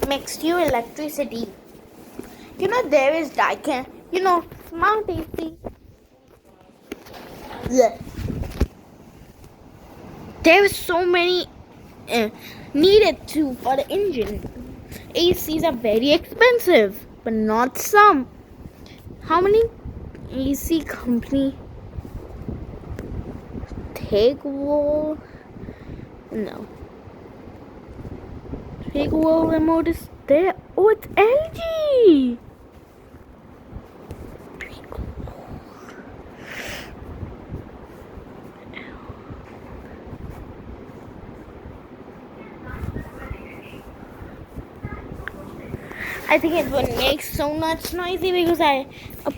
mixed you electricity. There is Daikin. Smart AC. Yeah. There is so many needed to for the engine. ACs are very expensive, but not some. How many AC company? Take wall? No. Take wall remote is there. Oh, it's LG. I think it would make so much noisy because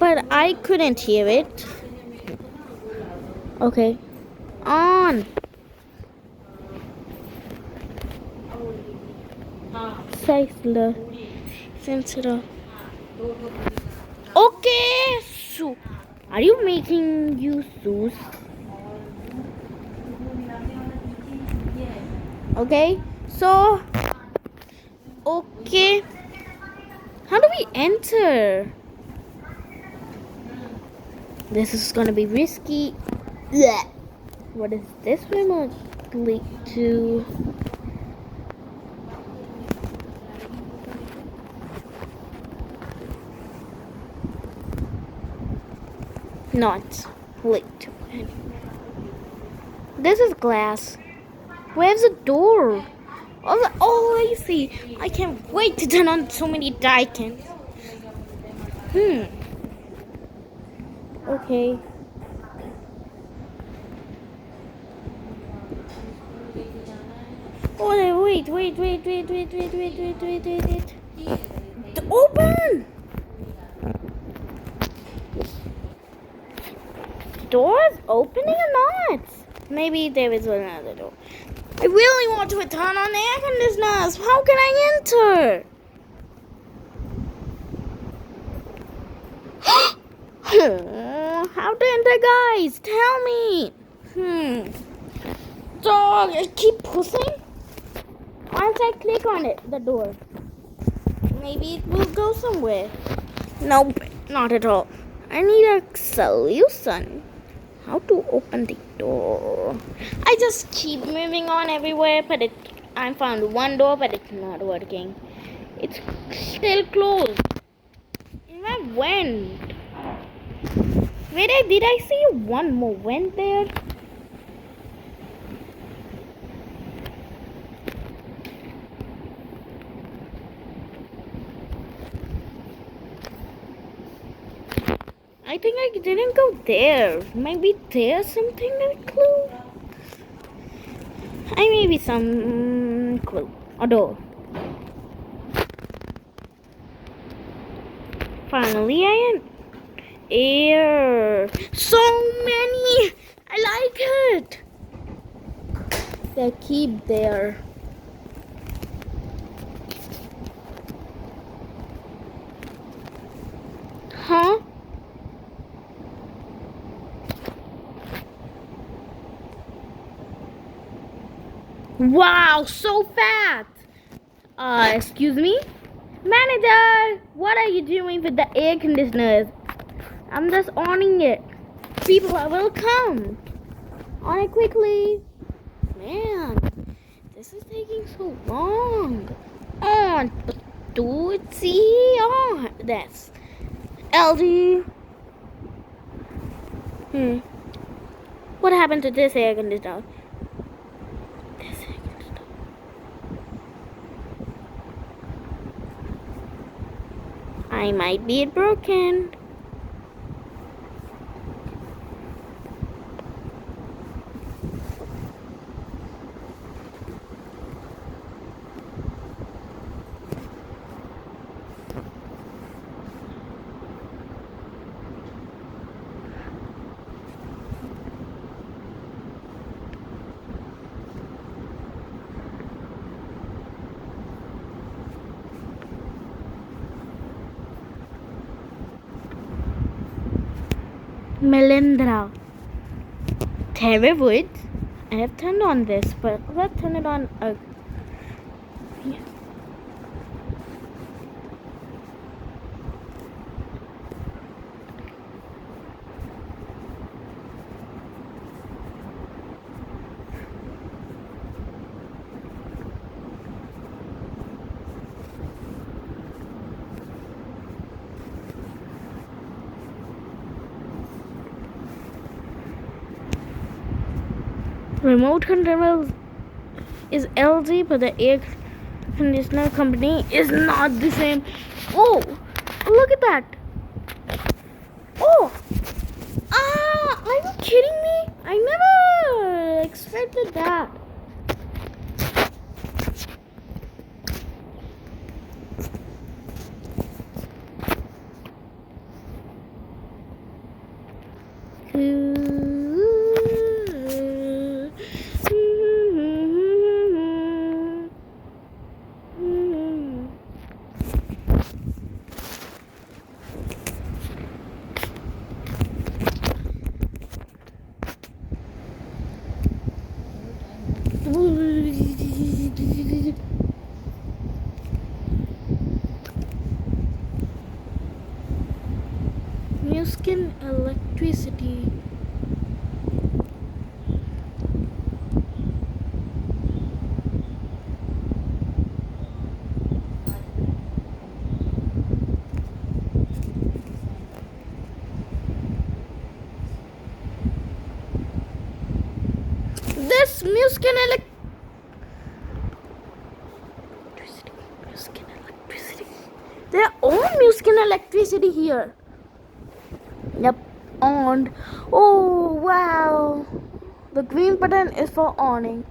but I couldn't hear it. Okay, on. Sizzler, sensor. Okay, so are you making you shoes? Okay, so okay. How do we enter? This is gonna be risky. Blech. What is this remote click to? Not click to. This is glass. Where's the door? Oh, I see. I can't wait to turn on so many Daikins. Okay. Oh, wait. Open! Door's opening or not? Maybe there is another door. I really want to turn on the air conditioners. How can I enter? How to enter, guys? Tell me. Dog, I keep pushing. Once I click on it, the door. Maybe it will go somewhere. Nope, not at all. I need a solution. How to open the door? I just keep moving on everywhere, but I found one door, but it's not working. It's still closed. And I went. Did I see one more vent there? I think I didn't go there. Maybe there's something that clue. Maybe some clue. A door. Finally, I am air. So many. I like it. They keep there. Huh? Wow, so fast! Excuse me? Manager, what are you doing with the air conditioners? I'm just on it. People will come. On it quickly. Man, this is taking so long. On. Do it. See on. That's LG. What happened to this air conditioner? I might be broken. Melindra. Terror wood. I have turned on this, but let's turn it on. remote control is LG, but the air conditioner company is not the same. Oh, look at that. Oh, are you kidding me? I never expected that. New skin electricity. This Muskin electricity. They're on Muskin electricity here. Yep, on. Oh wow. The green button is for awning.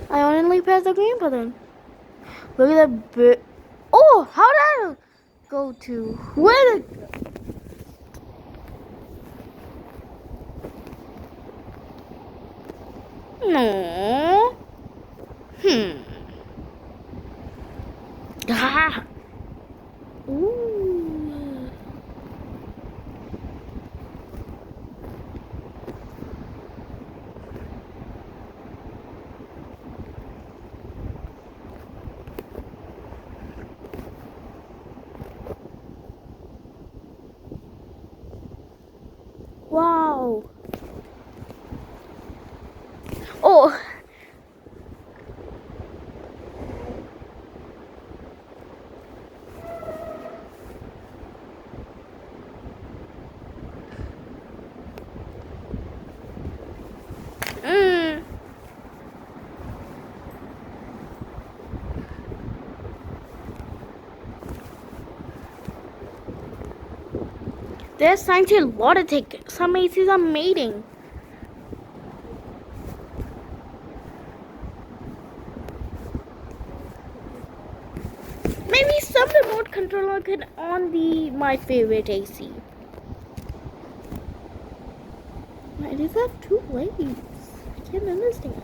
I only press the green button. Look at that bit. Oh, how did I go to? Where the... No. Ah. Ooh. Wow. Oh. There's science a lot of tickets. Some ACs are mating. Maybe some remote controller could on the my favorite AC. Why does it have two blades? I can't understand.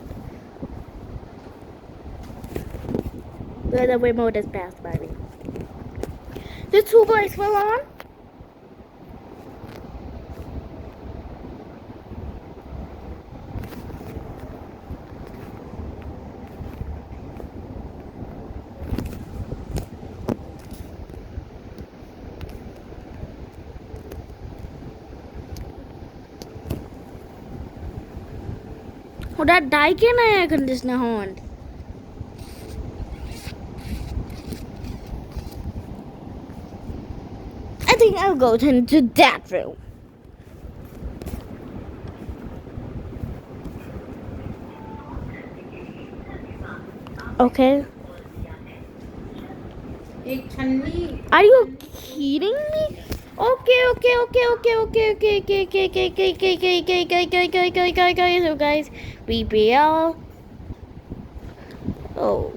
Where the remote is passed by me. The two blades fell on. Oh, that Daikin air conditioner horn. I think I'll go into that room. Okay. Are you kidding me? Okay. So guys, BBL. Oh.